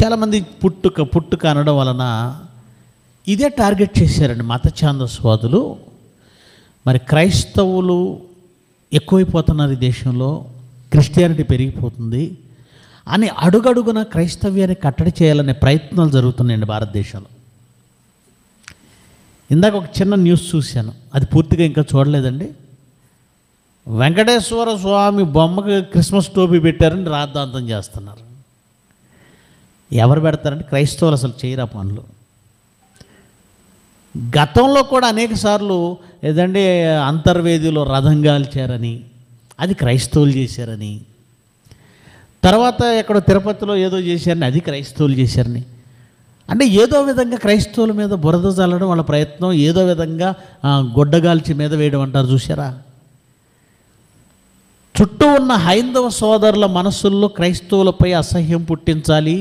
చాలామంది పుట్టుక అనడం వలన ఇదే టార్గెట్ చేశారండి మత ఛాందస్వాదులు. మరి క్రైస్తవులు ఎక్కువైపోతున్నారు ఈ దేశంలో, క్రిస్టియానిటీ పెరిగిపోతుంది అని అడుగడుగున క్రైస్తవ్యాన్ని కట్టడి చేయాలనే ప్రయత్నాలు జరుగుతున్నాయండి భారతదేశంలో. ఇందాక ఒక చిన్న న్యూస్ చూశాను, అది పూర్తిగా ఇంకా చూడలేదండి. వెంకటేశ్వర స్వామి బొమ్మకి క్రిస్మస్ టోపీ పెట్టారని రాద్ధాంతం చేస్తున్నారు. ఎవరు పెడతారంటే క్రైస్తవులు అసలు చేయరా పనులు. గతంలో కూడా అనేక సార్లు ఏదంటే అంతర్వేదిలో రథం గాల్చారని, అది క్రైస్తవులు చేశారని, తర్వాత ఎక్కడో తిరుపతిలో ఏదో చేశారని, అది క్రైస్తవులు చేశారని, అంటే ఏదో విధంగా క్రైస్తవుల మీద బురద చల్లడం వాళ్ళ ప్రయత్నం, ఏదో విధంగా గొడ్డగాల్చి మీద వేయడం అంటారు చూసారా. చుట్టూ ఉన్న హైందవ సోదరుల మనస్సుల్లో క్రైస్తవులపై అసహ్యం పుట్టించాలి,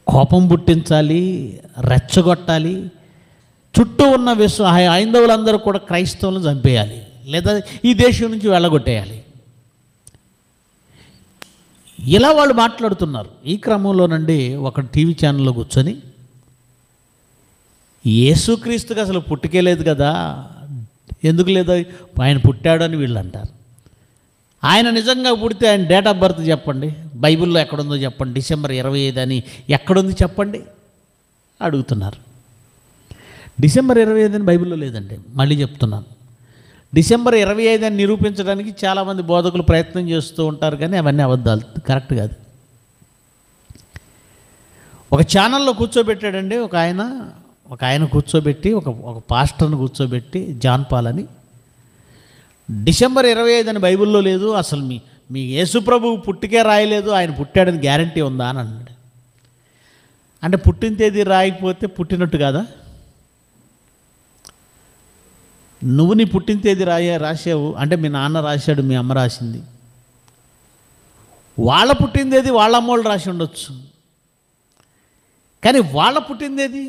కోపం పుట్టించాలి, రెచ్చగొట్టాలి. చుట్టూ ఉన్న హైందవులందరూ కూడా క్రైస్తవులను చంపేయాలి, లేదా ఈ దేశం నుంచి వెళ్ళగొట్టేయాలి. ఇలా వాళ్ళు మాట్లాడుతున్నారు. ఈ క్రమంలోనండి ఒక టీవీ ఛానల్లో కూర్చొని యేసుక్రీస్తుకి అసలు పుట్టుకే లేదు కదా, ఎందుకు లేదు, ఆయన పుట్టాడు అని వీళ్ళు అంటారు. ఆయన నిజంగా పుడితే ఆయన డేట్ ఆఫ్ బర్త్ చెప్పండి, బైబిల్లో ఎక్కడుందో చెప్పండి, డిసెంబర్ 25 అని ఎక్కడుంది చెప్పండి అడుగుతున్నారు. డిసెంబర్ 25 అని బైబిల్లో లేదండి. మళ్ళీ చెప్తున్నాను, డిసెంబర్ 25 అని నిరూపించడానికి చాలామంది బోధకులు ప్రయత్నం చేస్తూ ఉంటారు, కానీ అవన్నీ అబద్ధాలు, కరెక్ట్ కాదు. ఒక ఛానల్లో కూర్చోబెట్టాడండి ఒక ఆయన కూర్చోబెట్టి, ఒక పాస్టర్ని కూర్చోబెట్టి, జాన్ పాల్ అని, డిసెంబర్ 25 అని బైబిల్లో లేదు, అసలు మీ యేసుప్రభు పుట్టికే రాయలేదు, ఆయన పుట్టాడని గ్యారంటీ ఉందా అని అన్నాడు. అంటే పుట్టిన తేదీ రాయకపోతే పుట్టినట్టు కాదా? నువ్వు నీ పుట్టిన తేదీ రాసావు అంటే మీ నాన్న రాశాడు, మీ అమ్మ రాసింది, వాళ్ళ పుట్టిన తేదీ వాళ్ళ అమ్మోళ్ళు రాసి ఉండొచ్చు, కానీ వాళ్ళ పుట్టిన తేదీ,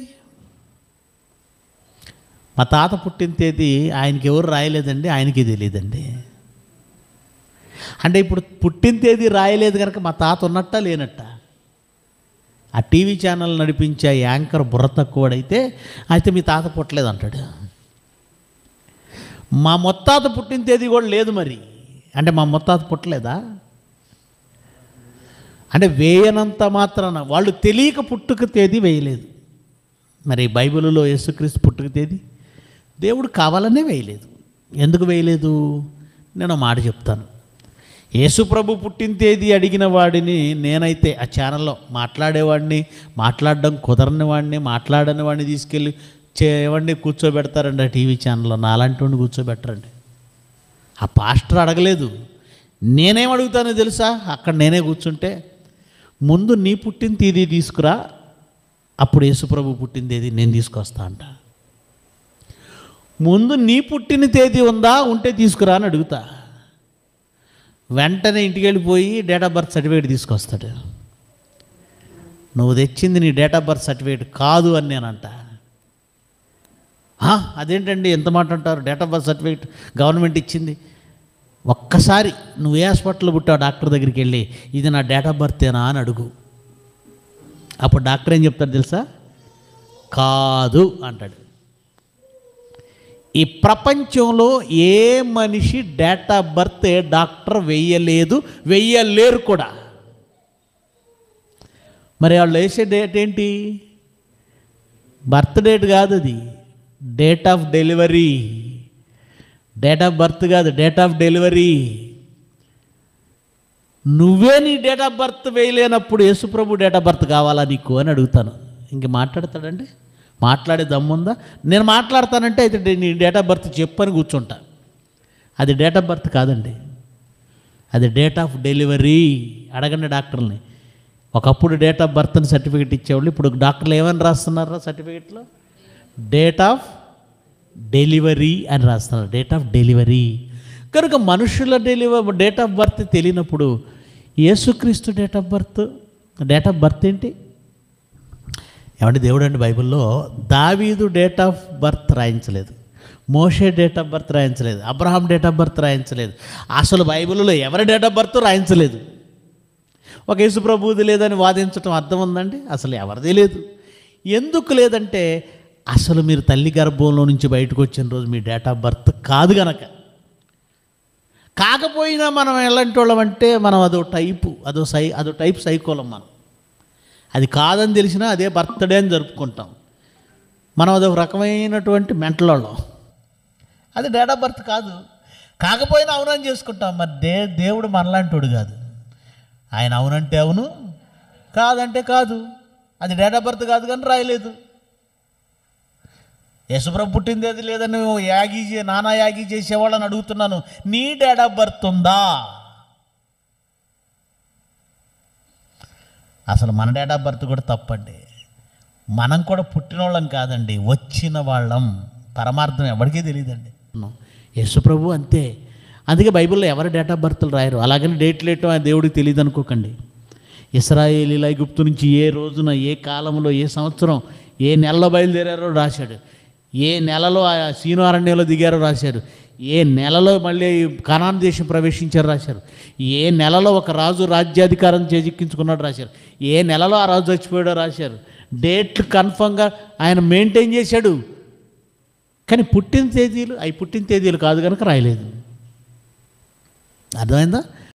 మా తాత పుట్టిన తేదీ ఆయనకి ఎవరు రాయలేదండి, ఆయనకి తెలియదండి. అంటే ఇప్పుడు పుట్టిన తేదీ రాయలేదు కనుక మా తాత ఉన్నట్టా లేనట్టా? ఆ టీవీ ఛానల్ నడిపించే యాంకర్ బుర్ర తక్కువడైతే అయితే మీ తాత పుట్టలేదు అంటాడు. మా ముత్తాత పుట్టిన తేదీ కూడా లేదు మరి, అంటే మా ముత్తాత పుట్టలేదా? అంటే వేయనంత మాత్రాన వాళ్ళు తెలియక పుట్టుక తేదీ వేయలేదు. మరి బైబిల్లో యేసుక్రీస్తు పుట్టుక తేదీ దేవుడు కావాలనే వేయలేదు. ఎందుకు వేయలేదు? నేను మాట చెప్తాను. యేసుప్రభు పుట్టిన తేదీ అడిగిన వాడిని నేనైతే ఆ ఛానల్లో మాట్లాడేవాడిని, మాట్లాడడం కుదరని వాడిని, మాట్లాడని వాడిని తీసుకెళ్ళి ఏమండి కూర్చోబెడతారండి ఆ టీవీ ఛానల్లో. నాలాంటి వాడిని కూర్చోబెట్టరండి. ఆ పాస్టర్ అడగలేదు, నేనేం అడుగుతానో తెలుసా? అక్కడ నేనే కూర్చుంటే, ముందు నీ పుట్టిన తేదీ తీసుకురా, అప్పుడు యేసుప్రభు పుట్టిన తేదీ నేను తీసుకొస్తా అంట. ముందు నీ పుట్టిన తేదీ ఉందా, ఉంటే తీసుకురా అని అడుగుతా. వెంటనే ఇంటికి వెళ్ళిపోయి డేట్ ఆఫ్ బర్త్ సర్టిఫికేట్ తీసుకొస్తాడు. నువ్వు తెచ్చింది నీ డేట్ ఆఫ్ బర్త్ సర్టిఫికేట్ కాదు అని నేనంట. అదేంటండి ఎంత మాట అంటారు, date of birth certificate government ఇచ్చింది. ఒక్కసారి నువ్వు ఏ హాస్పిటల్లో పుట్టావు డాక్టర్ దగ్గరికి వెళ్ళి ఇది నా డేట్ ఆఫ్ బర్తేనా అని అడుగు. అప్పుడు డాక్టర్ ఏం చెప్తాడు తెలుసా? కాదు అంటాడు. ఈ ప్రపంచంలో ఏ మనిషి డేట్ ఆఫ్ బర్త్ డాక్టర్ వెయ్యలేరు కూడా. మరి వాళ్ళు వేసే డేట్ ఏంటి? బర్త్ డేట్ కాదు, అది date of delivery. Date of birth కాదు, డేట్ ఆఫ్ డెలివరీ. నువ్వే నీ డేట్ ఆఫ్ బర్త్ వేయలేనప్పుడు యేసుప్రభు డేట్ ఆఫ్ బర్త్ కావాలా నీకు అని అడుగుతాను. ఇంక మాట్లాడతాడండి? మాట్లాడే దమ్ముందా? నేను మాట్లాడతానంటే అయితే నీ డేట్ ఆఫ్ బర్త్ చెప్పని కూర్చుంటా. అది డేట్ ఆఫ్ బర్త్ కాదండి, అది డేట్ ఆఫ్ డెలివరీ. అడగండి డాక్టర్ని. ఒకప్పుడు డేట్ ఆఫ్ బర్త్ని సర్టిఫికేట్ ఇచ్చేవాళ్ళు, ఇప్పుడు డాక్టర్లు ఏమని రాస్తున్నారా సర్టిఫికేట్లో? డేట్ ఆఫ్ డెలివరీ అని రాస్తున్నారు, డేట్ ఆఫ్ డెలివరీ. కనుక మనుషుల డేట్ ఆఫ్ బర్త్ తెలియనప్పుడు యేసుక్రీస్తు డేట్ ఆఫ్ బర్త్ ఏంటి? ఏమంటే దేవుడు అండి బైబిల్లో దావీదు డేట్ ఆఫ్ బర్త్ రాయించలేదు, మోషే డేట్ ఆఫ్ బర్త్ రాయించలేదు, అబ్రహాం డేట్ ఆఫ్ బర్త్ రాయించలేదు, అసలు బైబిల్లో ఎవరి డేట్ ఆఫ్ బర్త్ రాయించలేదు. ఒక యేసు ప్రభువుది లేదని వాదించటం అర్థం ఉందండి? అసలు ఎవరిది లేదు. ఎందుకు లేదంటే అసలు మీరు తల్లి గర్భంలో నుంచి బయటకు వచ్చిన రోజు మీ డేట్ ఆఫ్ బర్త్ కాదు గనక. కాకపోయినా మనం ఎలాంటి వాళ్ళం అంటే మనం అదో టైప్ సైకోలం. మనం అది కాదని తెలిసినా అదే బర్త్డే అని జరుపుకుంటాం. మనం అదొక రకమైనటువంటి మెంటల్ వాళ్ళం. అది డేట్ ఆఫ్ బర్త్ కాదు. కాకపోయినా అవునని చేసుకుంటాం. మరి దేవుడు మనలాంటోడు కాదు. ఆయన అవునంటే అవును, కాదంటే కాదు. అది డేట్ ఆఫ్ బర్త్ కాదు కానీ రాయలేదు. యేసుప్రభు పుట్టింది అది లేదని నానా యాగి చేసేవాళ్ళని అడుగుతున్నాను, నీ డేట్ ఆఫ్ బర్త్ ఉందా? అసలు మన డేట్ ఆఫ్ బర్త్ కూడా తప్పండి. మనం కూడా పుట్టిన వాళ్ళం కాదండి, వచ్చిన వాళ్ళం. పరమార్థం ఎవరికీ తెలియదండి. యేసుప్రభు అంతే. అందుకే బైబిల్లో ఎవరి డేట్ ఆఫ్ బర్త్లు రాయరు. అలాగని డేట్లు వేయటం ఆ దేవుడికి తెలియదు అనుకోకండి. ఇశ్రాయేలీయులు ఐగుప్తు నుంచి ఏ రోజున, ఏ కాలంలో, ఏ సంవత్సరం, ఏ నెలలో బయలుదేరారో రాశాడు. ఏ నెలలో ఆ సీను అరణ్యంలో దిగారో రాశారు. ఏ నెలలో మళ్ళీ కనాన్ దేశం ప్రవేశించారో రాశారు. ఏ నెలలో ఒక రాజు రాజ్యాధికారం చేజిక్కించుకున్నాడు రాశారు. ఏ నెలలో ఆ రాజు చచ్చిపోయాడో రాశారు. డేట్లు కన్ఫర్మ్గా ఆయన మెయింటైన్ చేశాడు. కానీ పుట్టిన తేదీలు కాదు కనుక రాయలేదు. అర్థమైందా?